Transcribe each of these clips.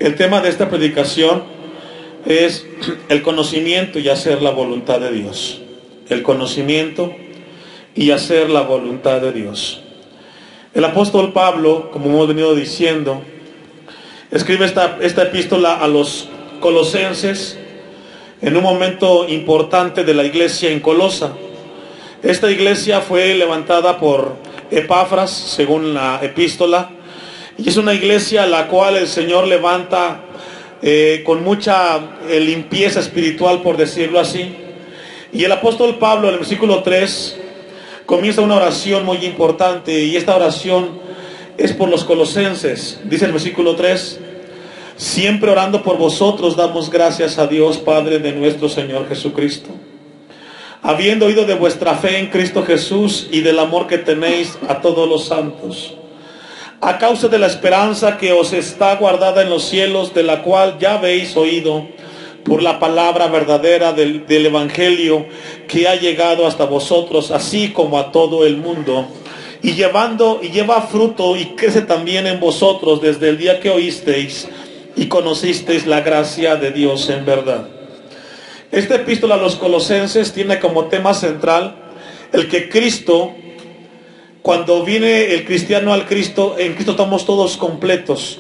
El tema de esta predicación es el conocimiento y hacer la voluntad de Dios. El conocimiento y hacer la voluntad de Dios. El apóstol Pablo, como hemos venido diciendo, escribe esta epístola a los colosenses en un momento importante de la iglesia en Colosa. Esta iglesia fue levantada por Epafras, según la epístola, y es una iglesia a la cual el Señor levanta con mucha limpieza espiritual, por decirlo así. Y el apóstol Pablo, en el versículo 3, comienza una oración muy importante, y esta oración es por los colosenses. Dice el versículo 3: siempre orando por vosotros damos gracias a Dios Padre de nuestro Señor Jesucristo, habiendo oído de vuestra fe en Cristo Jesús y del amor que tenéis a todos los santos, a causa de la esperanza que os está guardada en los cielos, de la cual ya habéis oído por la palabra verdadera del Evangelio, que ha llegado hasta vosotros, así como a todo el mundo, y lleva fruto y crece también en vosotros desde el día que oísteis y conocisteis la gracia de Dios en verdad. Esta epístola a los colosenses tiene como tema central el que Cristo, cuando viene el cristiano al Cristo, en Cristo estamos todos completos.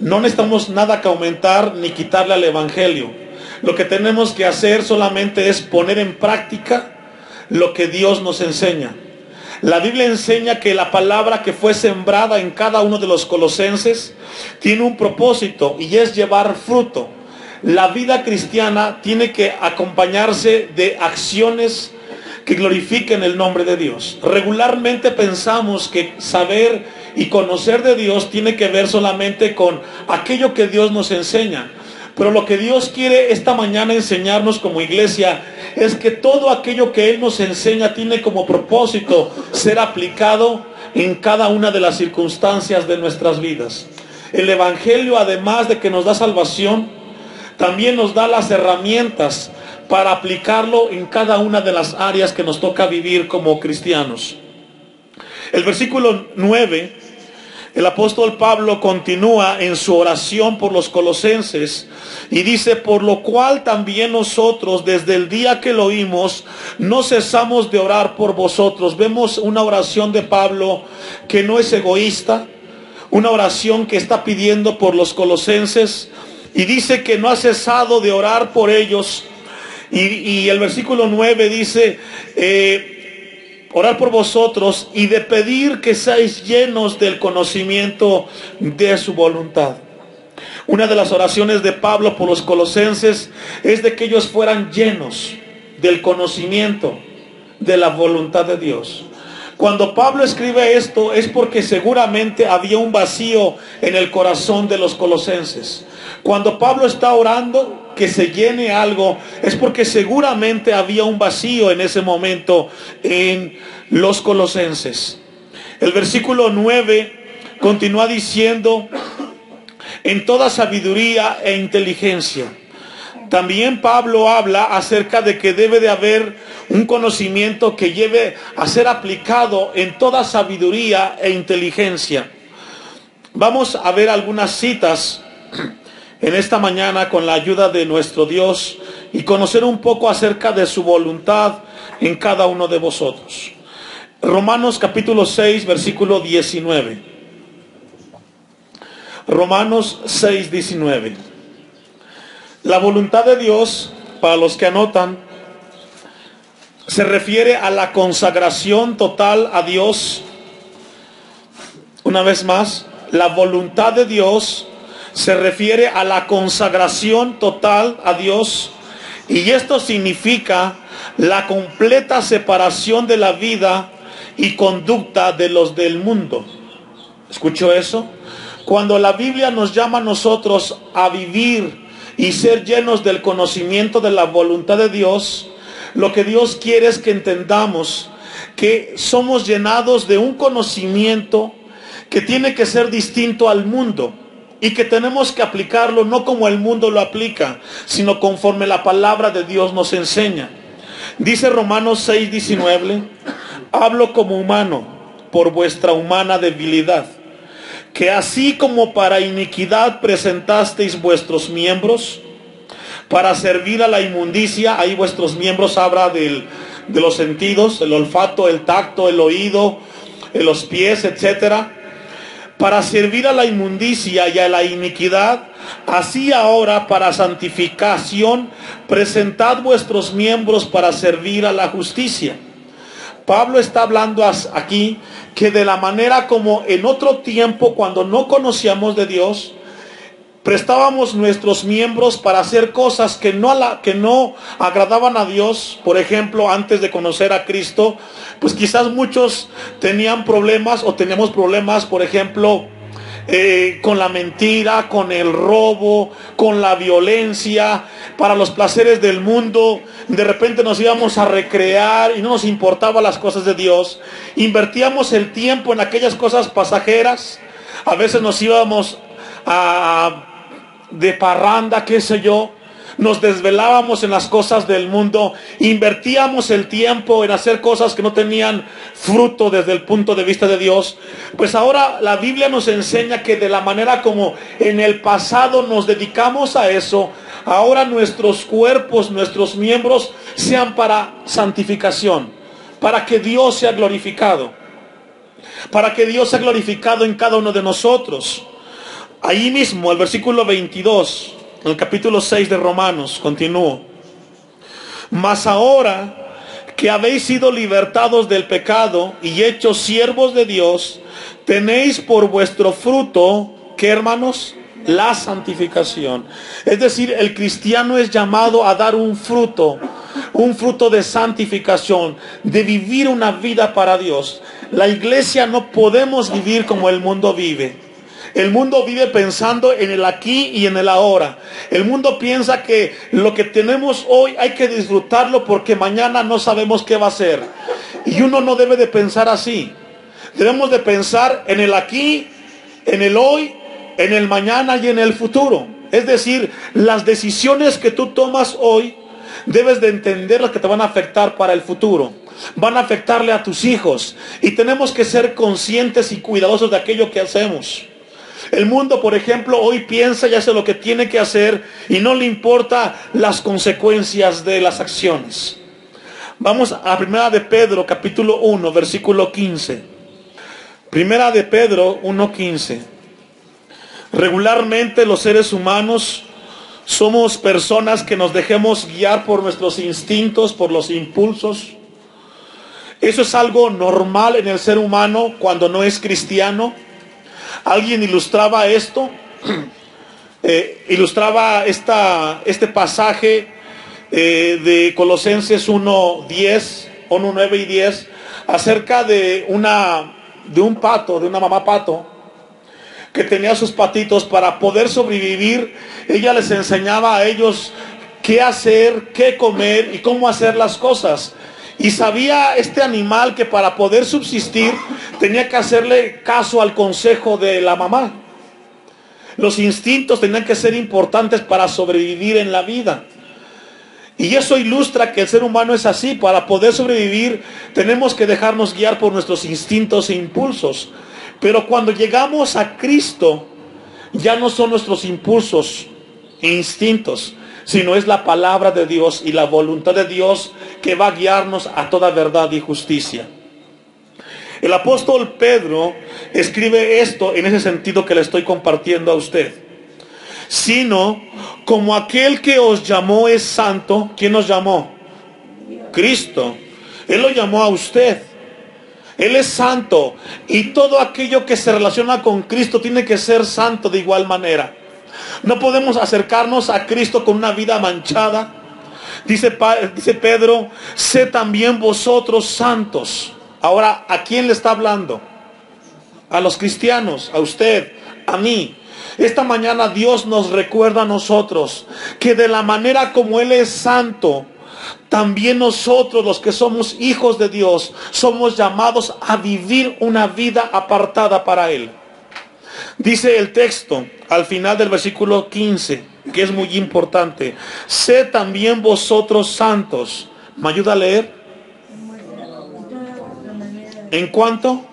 No necesitamos nada que aumentar ni quitarle al Evangelio. Lo que tenemos que hacer solamente es poner en práctica lo que Dios nos enseña. La Biblia enseña que la palabra que fue sembrada en cada uno de los colosenses tiene un propósito, y es llevar fruto. La vida cristiana tiene que acompañarse de acciones que glorifiquen el nombre de Dios. Regularmente pensamos que saber y conocer de Dios tiene que ver solamente con aquello que Dios nos enseña. Pero lo que Dios quiere esta mañana enseñarnos como iglesia es que todo aquello que Él nos enseña tiene como propósito ser aplicado en cada una de las circunstancias de nuestras vidas. El Evangelio, además de que nos da salvación, también nos da las herramientas para aplicarlo en cada una de las áreas que nos toca vivir como cristianos. El versículo 9, el apóstol Pablo continúa en su oración por los colosenses y dice: por lo cual también nosotros, desde el día que lo oímos, no cesamos de orar por vosotros. Vemos una oración de Pablo que no es egoísta, una oración que está pidiendo por los colosenses, y dice que no ha cesado de orar por ellos. Y el versículo 9 dice: orar por vosotros y de pedir que seáis llenos del conocimiento de su voluntad. Una de las oraciones de Pablo por los colosenses es de que ellos fueran llenos del conocimiento de la voluntad de Dios. Cuando Pablo escribe esto es porque seguramente había un vacío en el corazón de los colosenses. Cuando Pablo está orando que se llene algo, es porque seguramente había un vacío en ese momento en los colosenses. El versículo 9 continúa diciendo: en toda sabiduría e inteligencia. También Pablo habla acerca de que debe de haber un conocimiento que lleve a ser aplicado en toda sabiduría e inteligencia. Vamos a ver algunas citas en esta mañana con la ayuda de nuestro Dios y conocer un poco acerca de su voluntad en cada uno de vosotros. Romanos capítulo 6, versículo 19. Romanos 6, 19. La voluntad de Dios, para los que anotan, se refiere a la consagración total a Dios. Una vez más, la voluntad de Dios se refiere a la consagración total a Dios, y esto significa la completa separación de la vida y conducta de los del mundo. ¿Escuchó eso? Cuando la Biblia nos llama a nosotros a vivir y ser llenos del conocimiento de la voluntad de Dios, lo que Dios quiere es que entendamos que somos llenados de un conocimiento que tiene que ser distinto al mundo, y que tenemos que aplicarlo no como el mundo lo aplica, sino conforme la palabra de Dios nos enseña. Dice Romanos 6, 19: hablo como humano por vuestra humana debilidad. que así como para iniquidad presentasteis vuestros miembros, para servir a la inmundicia. Ahí vuestros miembros habla de los sentidos, el olfato, el tacto, el oído, los pies, etcétera. Para servir a la inmundicia y a la iniquidad, así ahora para santificación presentad vuestros miembros para servir a la justicia. Pablo está hablando aquí que de la manera como en otro tiempo, cuando no conocíamos de Dios, prestábamos nuestros miembros para hacer cosas que no agradaban a Dios. Por ejemplo, antes de conocer a Cristo, pues quizás muchos tenían problemas o teníamos problemas, por ejemplo, con la mentira, con el robo, con la violencia, para los placeres del mundo. De repente nos íbamos a recrear y no nos importaban las cosas de Dios. Invertíamos el tiempo en aquellas cosas pasajeras. A veces nos íbamos de parranda, qué sé yo, nos desvelábamos en las cosas del mundo, invertíamos el tiempo en hacer cosas que no tenían fruto desde el punto de vista de Dios. Pues ahora la Biblia nos enseña que de la manera como en el pasado nos dedicamos a eso, ahora nuestros cuerpos, nuestros miembros sean para santificación, para que Dios sea glorificado, para que Dios sea glorificado en cada uno de nosotros. Ahí mismo, el versículo 22, en el capítulo 6 de Romanos, continúo. Mas ahora que habéis sido libertados del pecado y hechos siervos de Dios, tenéis por vuestro fruto, ¿qué, hermanos? La santificación. Es decir, el cristiano es llamado a dar un fruto de santificación, de vivir una vida para Dios. La iglesia no podemos vivir como el mundo vive. El mundo vive pensando en el aquí y en el ahora. El mundo piensa que lo que tenemos hoy hay que disfrutarlo porque mañana no sabemos qué va a ser. Y uno no debe de pensar así. Debemos de pensar en el aquí, en el hoy, en el mañana y en el futuro. Es decir, las decisiones que tú tomas hoy, debes de entender las que te van a afectar para el futuro. Van a afectarle a tus hijos. Y tenemos que ser conscientes y cuidadosos de aquello que hacemos. El mundo, por ejemplo, hoy piensa y hace lo que tiene que hacer y no le importa las consecuencias de las acciones. Vamos a Primera de Pedro, capítulo 1, versículo 15. Primera de Pedro 1:15. Regularmente los seres humanos somos personas que nos dejemos guiar por nuestros instintos, por los impulsos. Eso es algo normal en el ser humano cuando no es cristiano. Alguien ilustraba esto, ilustraba este pasaje de Colosenses 1:10, 1:9 y 10, acerca de un pato, de una mamá pato, que tenía sus patitos. Para poder sobrevivir, ella les enseñaba a ellos qué hacer, qué comer y cómo hacer las cosas. Y sabía este animal que para poder subsistir tenía que hacerle caso al consejo de la mamá. Los instintos tenían que ser importantes para sobrevivir en la vida. Y eso ilustra que el ser humano es así. Para poder sobrevivir tenemos que dejarnos guiar por nuestros instintos e impulsos. Pero cuando llegamos a Cristo, ya no son nuestros impulsos e instintos, sino es la palabra de Dios y la voluntad de Dios que va a guiarnos a toda verdad y justicia. El apóstol Pedro escribe esto en ese sentido que le estoy compartiendo a usted. Sino, como aquel que os llamó es santo. ¿Quién nos llamó? Cristo. Él lo llamó a usted. Él es santo. Y todo aquello que se relaciona con Cristo tiene que ser santo de igual manera. No podemos acercarnos a Cristo con una vida manchada. Dice Pedro, sé también vosotros santos. Ahora, ¿a quién le está hablando? A los cristianos, a usted, a mí. Esta mañana Dios nos recuerda a nosotros que de la manera como Él es santo, también nosotros, los que somos hijos de Dios, somos llamados a vivir una vida apartada para Él. Dice el texto al final del versículo 15, que es muy importante: sé también vosotros santos. ¿Me ayuda a leer? ¿En cuánto?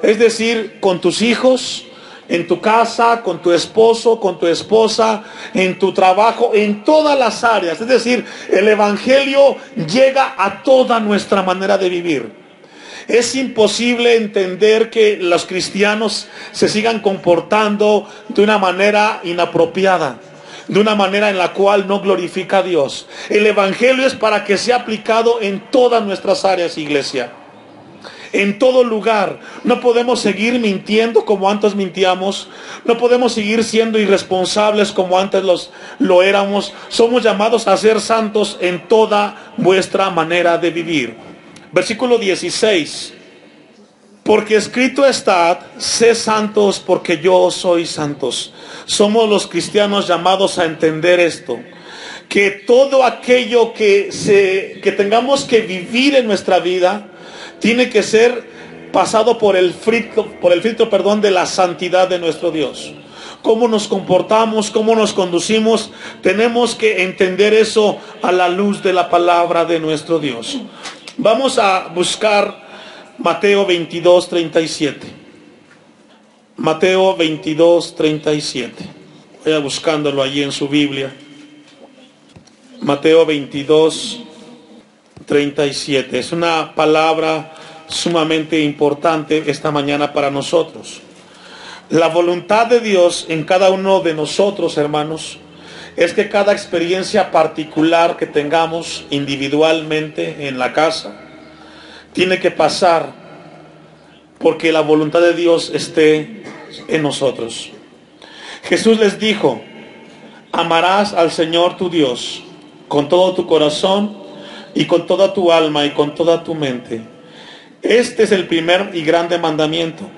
Es decir, con tus hijos, en tu casa, con tu esposo, con tu esposa, en tu trabajo, en todas las áreas. Es decir, el Evangelio llega a toda nuestra manera de vivir. Es imposible entender que los cristianos se sigan comportando de una manera inapropiada, de una manera en la cual no glorifica a Dios. El Evangelio es para que sea aplicado en todas nuestras áreas, iglesia. En todo lugar. No podemos seguir mintiendo como antes mintíamos. No podemos seguir siendo irresponsables como antes lo éramos. Somos llamados a ser santos en toda vuestra manera de vivir. Versículo 16. Porque escrito está, sé santos porque yo soy santos. Somos los cristianos llamados a entender esto. Que todo aquello que tengamos que vivir en nuestra vida tiene que ser pasado por el filtro, de la santidad de nuestro Dios. Cómo nos comportamos, cómo nos conducimos, tenemos que entender eso a la luz de la palabra de nuestro Dios. Vamos a buscar Mateo 22, 37. Mateo 22, 37. Vaya buscándolo allí en su Biblia. Mateo 22, 37. Es una palabra sumamente importante esta mañana para nosotros. La voluntad de Dios en cada uno de nosotros, hermanos, es que cada experiencia particular que tengamos individualmente en la casa tiene que pasar porque la voluntad de Dios esté en nosotros. Jesús les dijo: amarás al Señor tu Dios con todo tu corazón y con toda tu alma y con toda tu mente. Este es el primer y grande mandamiento.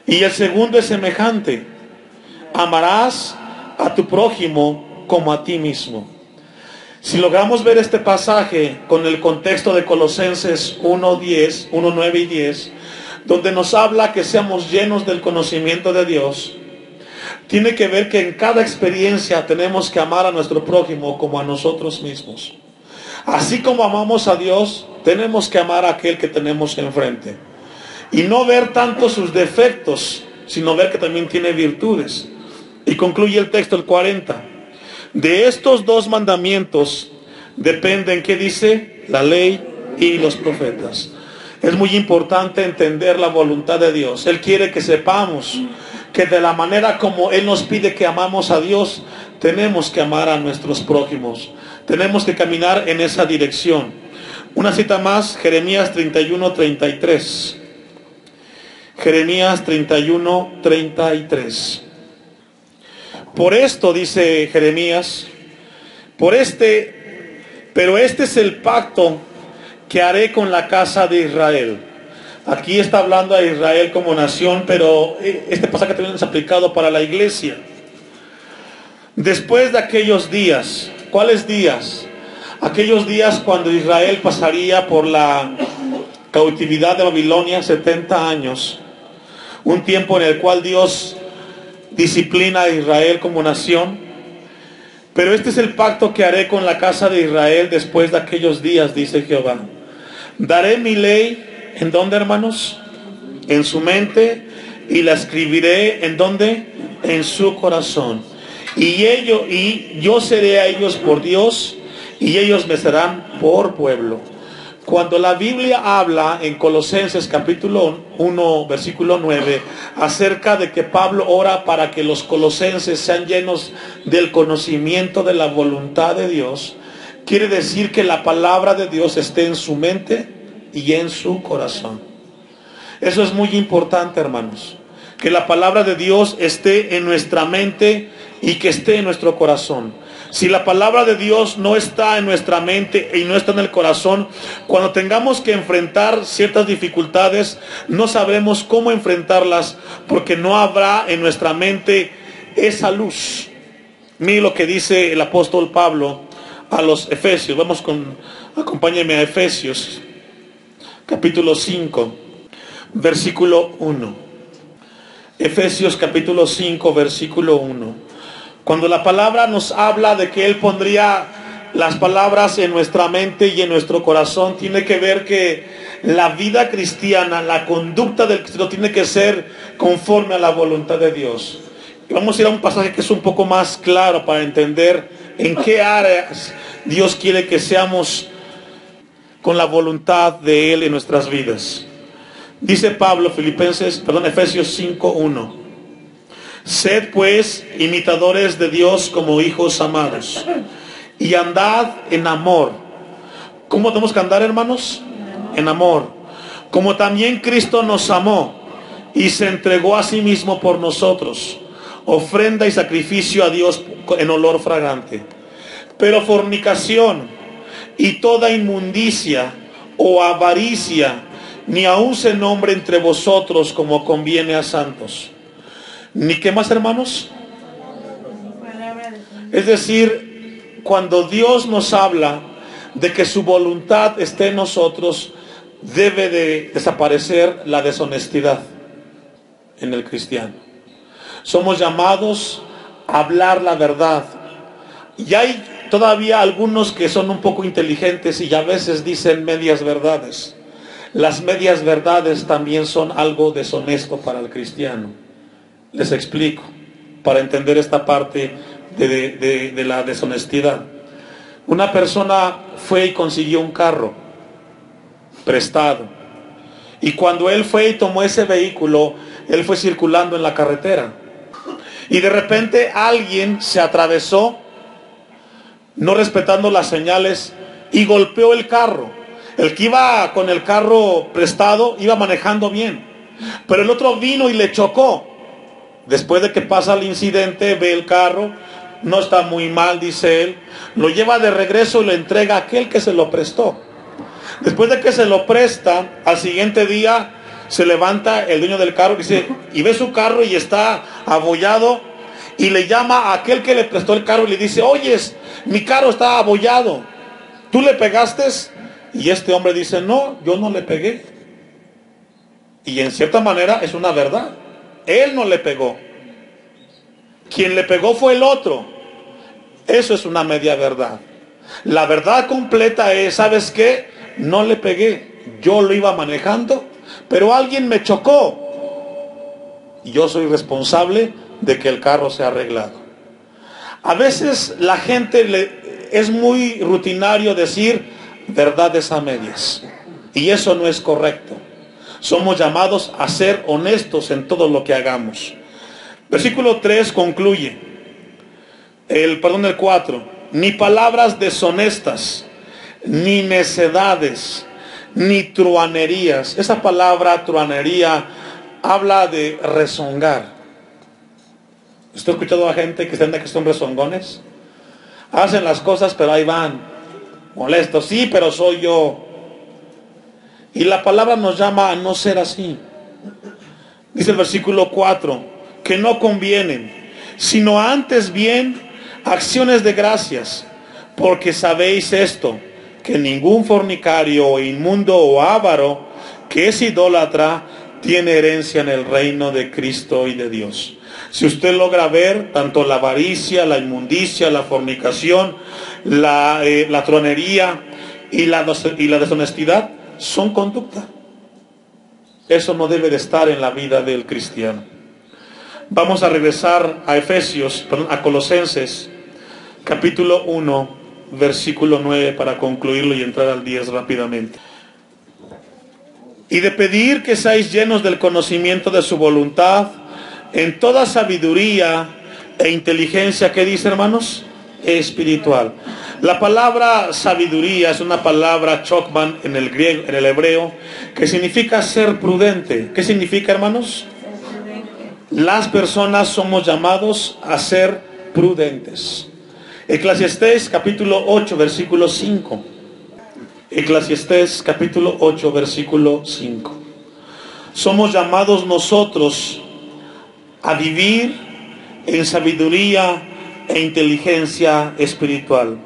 Y el segundo es semejante: amarás a tu prójimo como a ti mismo. Si logramos ver este pasaje con el contexto de Colosenses 1:10, 1:9 y 10, donde nos habla que seamos llenos del conocimiento de Dios, tiene que ver que en cada experiencia tenemos que amar a nuestro prójimo como a nosotros mismos. Así como amamos a Dios, tenemos que amar a aquel que tenemos enfrente. Y no ver tanto sus defectos, sino ver que también tiene virtudes. Y concluye el texto, el 40. De estos dos mandamientos dependen, ¿qué dice? La ley y los profetas. Es muy importante entender la voluntad de Dios. Él quiere que sepamos que de la manera como Él nos pide que amamos a Dios, tenemos que amar a nuestros prójimos. Tenemos que caminar en esa dirección. Una cita más, Jeremías 31:33. Jeremías 31:33. Por esto, dice Jeremías, pero este es el pacto que haré con la casa de Israel. Aquí está hablando a Israel como nación, pero este pasaje también es aplicado para la iglesia. Después de aquellos días, ¿cuáles días? Aquellos días cuando Israel pasaría por la cautividad de Babilonia, 70 años. Un tiempo en el cual Dios disciplina a Israel como nación. Pero este es el pacto que haré con la casa de Israel después de aquellos días, dice Jehová. Daré mi ley, ¿en dónde, hermanos? En su mente, y la escribiré, ¿en dónde? En su corazón. Y yo seré a ellos por Dios, y ellos me serán por pueblo. Cuando la Biblia habla en Colosenses capítulo 1, versículo 9, acerca de que Pablo ora para que los colosenses sean llenos del conocimiento de la voluntad de Dios, quiere decir que la palabra de Dios esté en su mente y en su corazón. Eso es muy importante, hermanos, que la palabra de Dios esté en nuestra mente y que esté en nuestro corazón. Si la palabra de Dios no está en nuestra mente y no está en el corazón, cuando tengamos que enfrentar ciertas dificultades, no sabremos cómo enfrentarlas, porque no habrá en nuestra mente esa luz. Mire lo que dice el apóstol Pablo a los Efesios. Acompáñenme a Efesios, capítulo 5, versículo 1. Efesios capítulo 5, versículo 1. Cuando la palabra nos habla de que Él pondría las palabras en nuestra mente y en nuestro corazón, tiene que ver que la vida cristiana, la conducta del cristiano tiene que ser conforme a la voluntad de Dios. Y vamos a ir a un pasaje que es un poco más claro para entender en qué áreas Dios quiere que seamos con la voluntad de Él en nuestras vidas. Dice Pablo, Efesios 5:1. Sed pues imitadores de Dios como hijos amados, y andad en amor. ¿Cómo tenemos que andar, hermanos? En amor. Como también Cristo nos amó y se entregó a sí mismo por nosotros, ofrenda y sacrificio a Dios en olor fragante. Pero fornicación y toda inmundicia o avaricia ni aun se nombre entre vosotros como conviene a santos. ¿Ni qué más, hermanos? Es decir, cuando Dios nos habla de que su voluntad esté en nosotros, debe de desaparecer la deshonestidad en el cristiano. Somos llamados a hablar la verdad. Y hay todavía algunos que son un poco inteligentes y a veces dicen medias verdades. Las medias verdades también son algo deshonesto para el cristiano. Les explico, para entender esta parte de la deshonestidad. Una persona fue y consiguió un carro prestado. Y cuando él fue y tomó ese vehículo, él fue circulando en la carretera. Y de repente alguien se atravesó, no respetando las señales, y golpeó el carro. El que iba con el carro prestado iba manejando bien, pero el otro vino y le chocó. Después de que pasa el incidente, ve el carro, no está muy mal, dice él, lo lleva de regreso y lo entrega a aquel que se lo prestó. Después de que se lo presta, al siguiente día se levanta el dueño del carro y ve su carro y está abollado, y le llama a aquel que le prestó el carro y le dice: oyes, mi carro está abollado, ¿tú le pegaste? Y este hombre dice: no, yo no le pegué. Y en cierta manera es una verdad. Él no le pegó. Quien le pegó fue el otro. Eso es una media verdad. La verdad completa es: ¿sabes qué? No le pegué. Yo lo iba manejando, pero alguien me chocó. Y yo soy responsable de que el carro sea arreglado. A veces la gente es muy rutinario decir verdades a medias. Y eso no es correcto. Somos llamados a ser honestos en todo lo que hagamos. Versículo 3 concluye. El 4. Ni palabras deshonestas, ni necedades, ni truanerías. Esa palabra truanería habla de rezongar. ¿Usted ha escuchado a gente que son rezongones? Hacen las cosas pero ahí van, molestos. Sí, pero soy yo. Y la palabra nos llama a no ser así. Dice el versículo 4, que no convienen, sino antes bien acciones de gracias, porque sabéis esto, que ningún fornicario o inmundo o avaro que es idólatra tiene herencia en el reino de Cristo y de Dios. Si usted logra ver tanto la avaricia, la inmundicia, la fornicación, la tronería y la deshonestidad, son conducta. Eso no debe de estar en la vida del cristiano. Vamos a regresar a Colosenses, capítulo 1, versículo 9, para concluirlo y entrar al 10 rápidamente. Y de pedir que seáis llenos del conocimiento de su voluntad, en toda sabiduría e inteligencia. ¿Qué dice, hermanos? Espiritual. La palabra sabiduría es una palabra chokman en el griego, en el hebreo, que significa ser prudente. ¿Qué significa, hermanos? Las personas somos llamados a ser prudentes. Eclesiastés capítulo 8 versículo 5. Eclesiastés capítulo 8 versículo 5. Somos llamados nosotros a vivir en sabiduría e inteligencia espiritual.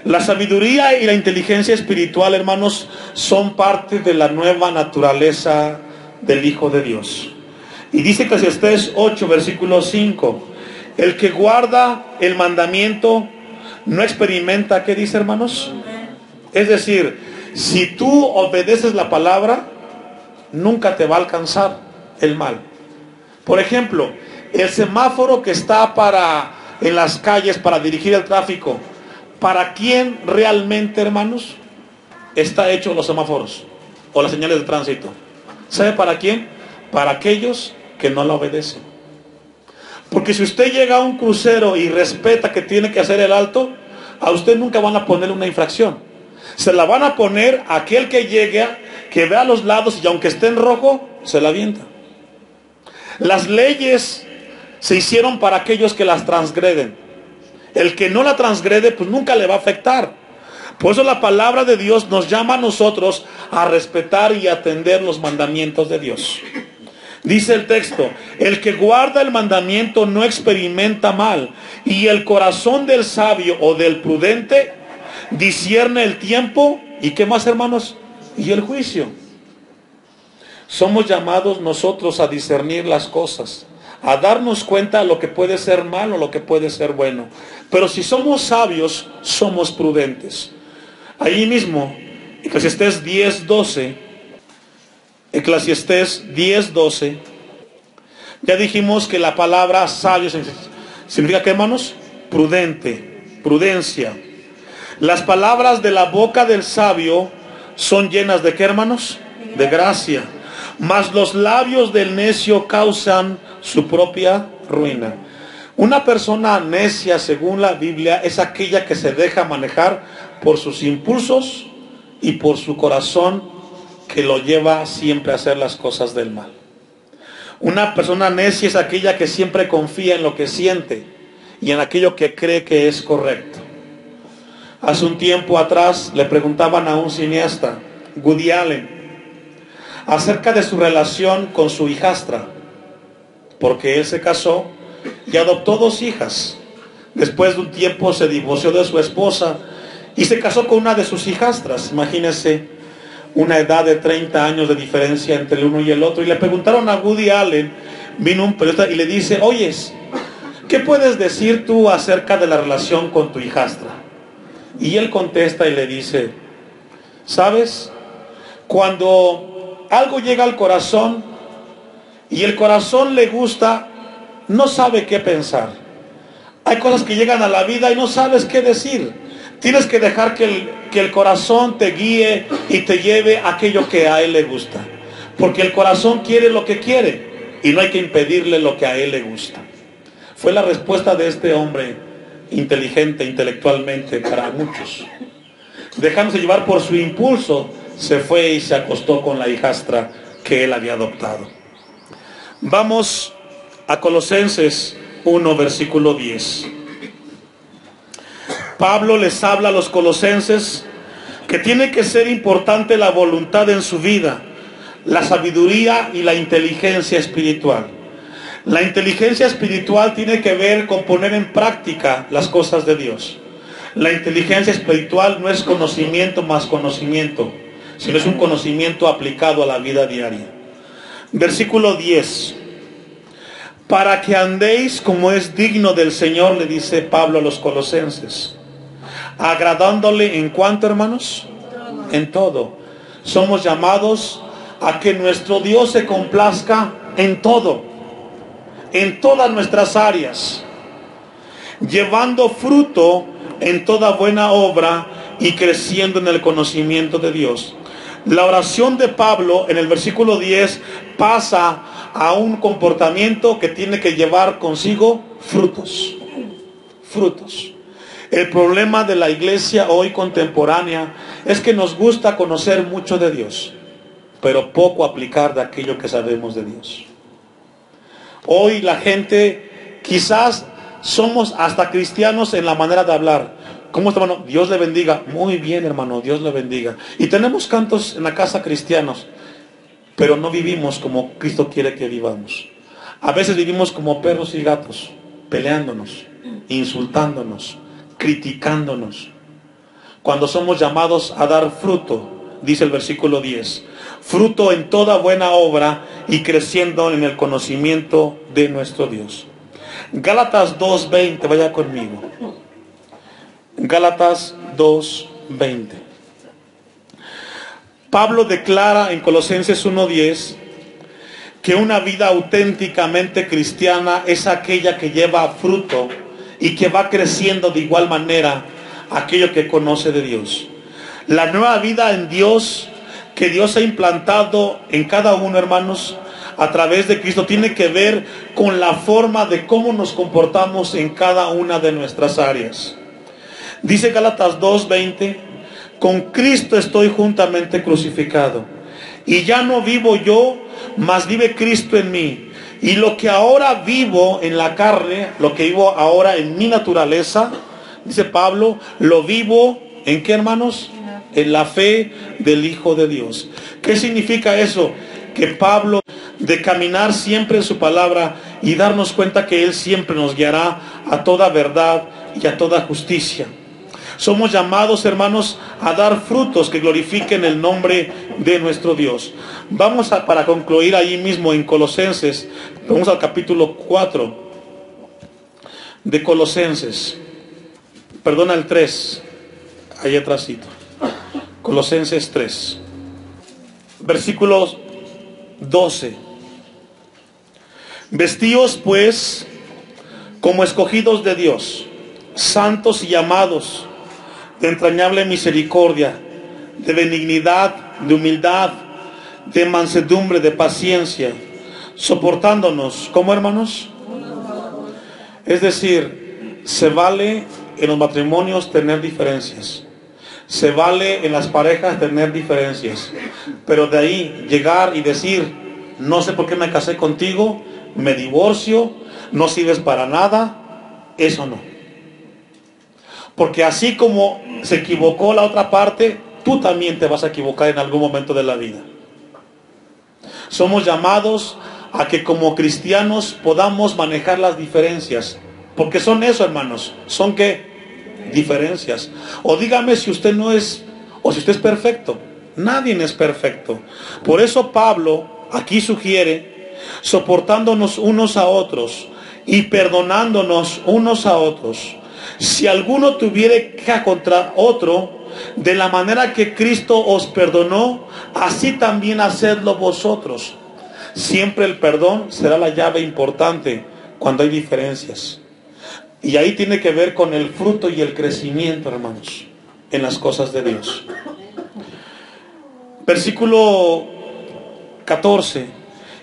La sabiduría y la inteligencia espiritual, hermanos, son parte de la nueva naturaleza del Hijo de Dios. Y dice Eclesiastés 8, versículo 5, el que guarda el mandamiento no experimenta, ¿qué dice, hermanos? Es decir, si tú obedeces la palabra, nunca te va a alcanzar el mal. Por ejemplo, el semáforo que está en las calles para dirigir el tráfico, ¿para quién realmente, hermanos, está hecho los semáforos o las señales de tránsito? ¿Sabe para quién? Para aquellos que no la obedecen. Porque si usted llega a un crucero y respeta que tiene que hacer el alto, a usted nunca van a poner una infracción. Se la van a poner a aquel que llegue, que vea a los lados y aunque esté en rojo, se la avienta. Las leyes se hicieron para aquellos que las transgreden. El que no la transgrede, pues nunca le va a afectar. Por eso la palabra de Dios nos llama a nosotros a respetar y atender los mandamientos de Dios. Dice el texto, el que guarda el mandamiento no experimenta mal, y el corazón del sabio o del prudente discierne el tiempo, ¿y qué más, hermanos? Y el juicio. Somos llamados nosotros a discernir las cosas, a darnos cuenta de lo que puede ser malo o lo que puede ser bueno. Pero si somos sabios, somos prudentes. Ahí mismo, Eclesiastés 10:12, Eclesiastés 10:12, ya dijimos que la palabra sabio significa, ¿qué, hermanos? Prudente, prudencia. Las palabras de la boca del sabio son llenas de ¿qué, hermanos? De gracia. Mas los labios del necio causan su propia ruina. Una persona necia, según la Biblia, es aquella que se deja manejar por sus impulsos y por su corazón, que lo lleva siempre a hacer las cosas del mal. Una persona necia es aquella que siempre confía en lo que siente y en aquello que cree que es correcto. Hace un tiempo atrás le preguntaban a un cineasta, Woody Allen, acerca de su relación con su hijastra, porque él se casó y adoptó 2 hijas. Después de un tiempo se divorció de su esposa y se casó con una de sus hijastras. Imagínense, una edad de 30 años de diferencia entre el uno y el otro. Y le preguntaron a Woody Allen, vino un periodista y le dice, oyes, ¿qué puedes decir tú acerca de la relación con tu hijastra? Y él contesta y le dice, ¿sabes? Cuando algo llega al corazón y el corazón le gusta, no sabe qué pensar. Hay cosas que llegan a la vida y no sabes qué decir. Tienes que dejar que el corazón te guíe y te lleve a aquello que a él le gusta. Porque el corazón quiere lo que quiere y no hay que impedirle lo que a él le gusta. Fue la respuesta de este hombre inteligente intelectualmente para muchos. Dejándose llevar por su impulso, se fue y se acostó con la hijastra que él había adoptado. Vamos a Colosenses 1, versículo 10. Pablo les habla a los colosenses que tiene que ser importante la voluntad en su vida, la sabiduría y la inteligencia espiritual. La inteligencia espiritual tiene que ver con poner en práctica las cosas de Dios. La inteligencia espiritual no es conocimiento más conocimiento, sino es un conocimiento aplicado a la vida diaria. Versículo 10. Para que andéis como es digno del Señor, le dice Pablo a los colosenses. Agradándole en cuanto, hermanos, en todo. Somos llamados a que nuestro Dios se complazca en todo, en todas nuestras áreas, llevando fruto en toda buena obra y creciendo en el conocimiento de Dios. La oración de Pablo en el versículo 10 pasa a un comportamiento que tiene que llevar consigo frutos. Frutos. El problema de la iglesia hoy contemporánea es que nos gusta conocer mucho de Dios, pero poco aplicar de aquello que sabemos de Dios. Hoy la gente, quizás somos hasta cristianos en la manera de hablar. ¿Cómo está, hermano? Dios le bendiga. Muy bien, hermano, Dios le bendiga. Y tenemos cantos en la casa cristianos, pero no vivimos como Cristo quiere que vivamos. A veces vivimos como perros y gatos, peleándonos, insultándonos, criticándonos, cuando somos llamados a dar fruto, dice el versículo 10, fruto en toda buena obra y creciendo en el conocimiento de nuestro Dios. Gálatas 2:20, vaya conmigo. Gálatas 2:20. Pablo declara en Colosenses 1:10 que una vida auténticamente cristiana es aquella que lleva fruto y que va creciendo de igual manera aquello que conoce de Dios. La nueva vida en Dios que Dios ha implantado en cada uno, hermanos, a través de Cristo, tiene que ver con la forma de cómo nos comportamos en cada una de nuestras áreas. Dice Gálatas 2:20, con Cristo estoy juntamente crucificado, y ya no vivo yo, mas vive Cristo en mí. Y lo que ahora vivo en la carne, lo que vivo ahora en mi naturaleza, dice Pablo, lo vivo ¿en qué, hermanos? En la fe del Hijo de Dios. ¿Qué significa eso? Que Pablo, de caminar siempre en su palabra y darnos cuenta que Él siempre nos guiará a toda verdad y a toda justicia. Somos llamados, hermanos, a dar frutos que glorifiquen el nombre de nuestro Dios. Vamos para concluir ahí mismo en Colosenses, vamos al capítulo 4 de Colosenses. Perdona, el 3, ahí atrásito. Colosenses 3, versículos 12. Vestíos pues como escogidos de Dios, santos y amados, de entrañable misericordia, de benignidad, de humildad, de mansedumbre, de paciencia, soportándonos, ¿cómo, hermanos? Es decir, se vale en los matrimonios tener diferencias, se vale en las parejas tener diferencias, pero de ahí llegar y decir, no sé por qué me casé contigo, me divorcio, no sirves para nada, eso no. Porque así como se equivocó la otra parte, tú también te vas a equivocar en algún momento de la vida. Somos llamados a que como cristianos podamos manejar las diferencias. Porque son eso, hermanos. ¿Son qué? Diferencias. O dígame si usted no es, o si usted es perfecto. Nadie es perfecto. Por eso Pablo aquí sugiere, soportándonos unos a otros y perdonándonos unos a otros. Si alguno tuviere queja contra otro, de la manera que Cristo os perdonó, así también hacedlo vosotros. Siempre el perdón será la llave importante cuando hay diferencias. Y ahí tiene que ver con el fruto y el crecimiento, hermanos, en las cosas de Dios. Versículo 14.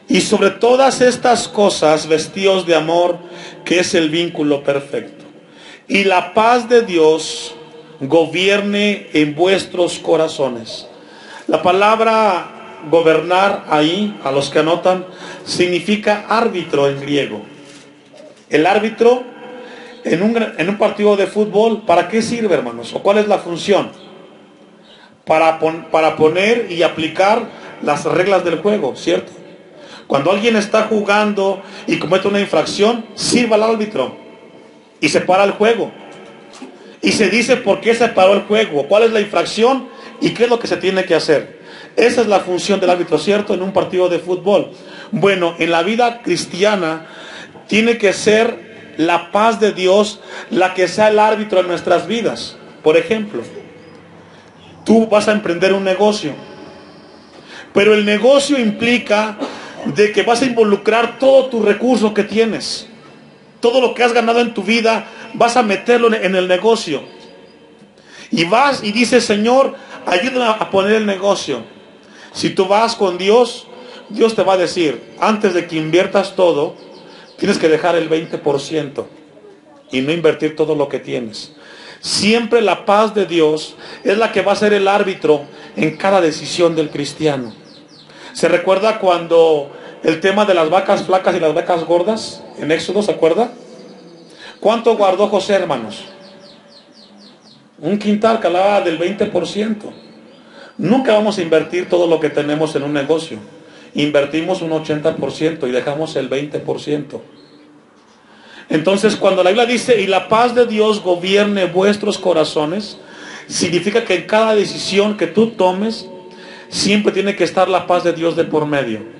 Y sobre todas estas cosas vestíos de amor, que es el vínculo perfecto. Y la paz de Dios gobierne en vuestros corazones. La palabra gobernar ahí, a los que anotan, significa árbitro en griego. El árbitro en un partido de fútbol, ¿para qué sirve, hermanos? ¿O cuál es la función? Para poner y aplicar las reglas del juego, ¿cierto? Cuando alguien está jugando y comete una infracción, sirve al árbitro y se para el juego. Y se dice por qué se paró el juego, cuál es la infracción y qué es lo que se tiene que hacer. Esa es la función del árbitro, ¿cierto? En un partido de fútbol. Bueno, en la vida cristiana tiene que ser la paz de Dios la que sea el árbitro en nuestras vidas. Por ejemplo, tú vas a emprender un negocio, pero el negocio implica de que vas a involucrar todo tu recurso que tienes. Todo lo que has ganado en tu vida, vas a meterlo en el negocio. Y vas y dices, Señor, ayúdame a poner el negocio. Si tú vas con Dios, Dios te va a decir, antes de que inviertas todo, tienes que dejar el 20% y no invertir todo lo que tienes. Siempre la paz de Dios es la que va a ser el árbitro en cada decisión del cristiano. ¿Se recuerda cuando el tema de las vacas flacas y las vacas gordas en Éxodo, se acuerda? ¿Cuánto guardó José, hermanos? Un quintal, que hablaba del 20%. Nunca vamos a invertir todo lo que tenemos en un negocio. Invertimos un 80% y dejamos el 20%. Entonces, cuando la Biblia dice, y la paz de Dios gobierne vuestros corazones, significa que en cada decisión que tú tomes, siempre tiene que estar la paz de Dios de por medio.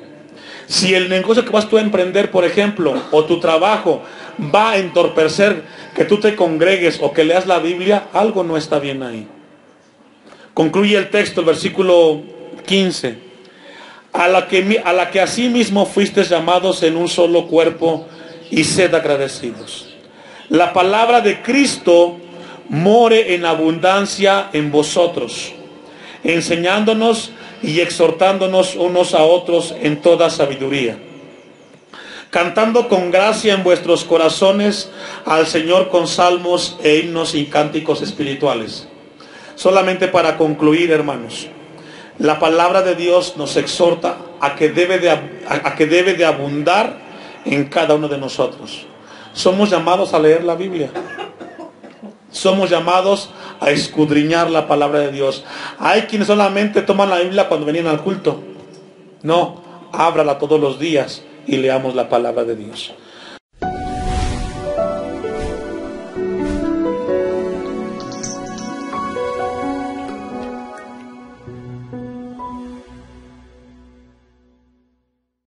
Si el negocio que vas tú a emprender, por ejemplo, o tu trabajo va a entorpecer que tú te congregues o que leas la Biblia, algo no está bien ahí. Concluye el texto, el versículo 15. A la que asimismo fuisteis llamados en un solo cuerpo, y sed agradecidos. La palabra de Cristo more en abundancia en vosotros, enseñándonos y exhortándonos unos a otros en toda sabiduría, cantando con gracia en vuestros corazones al Señor con salmos e himnos y cánticos espirituales. Solamente para concluir, hermanos, la palabra de Dios nos exhorta a que debe de abundar en cada uno de nosotros. Somos llamados a leer la Biblia. Somos llamados a escudriñar la palabra de Dios. Hay quienes solamente toman la Biblia cuando venían al culto. No, ábrala todos los días y leamos la palabra de Dios.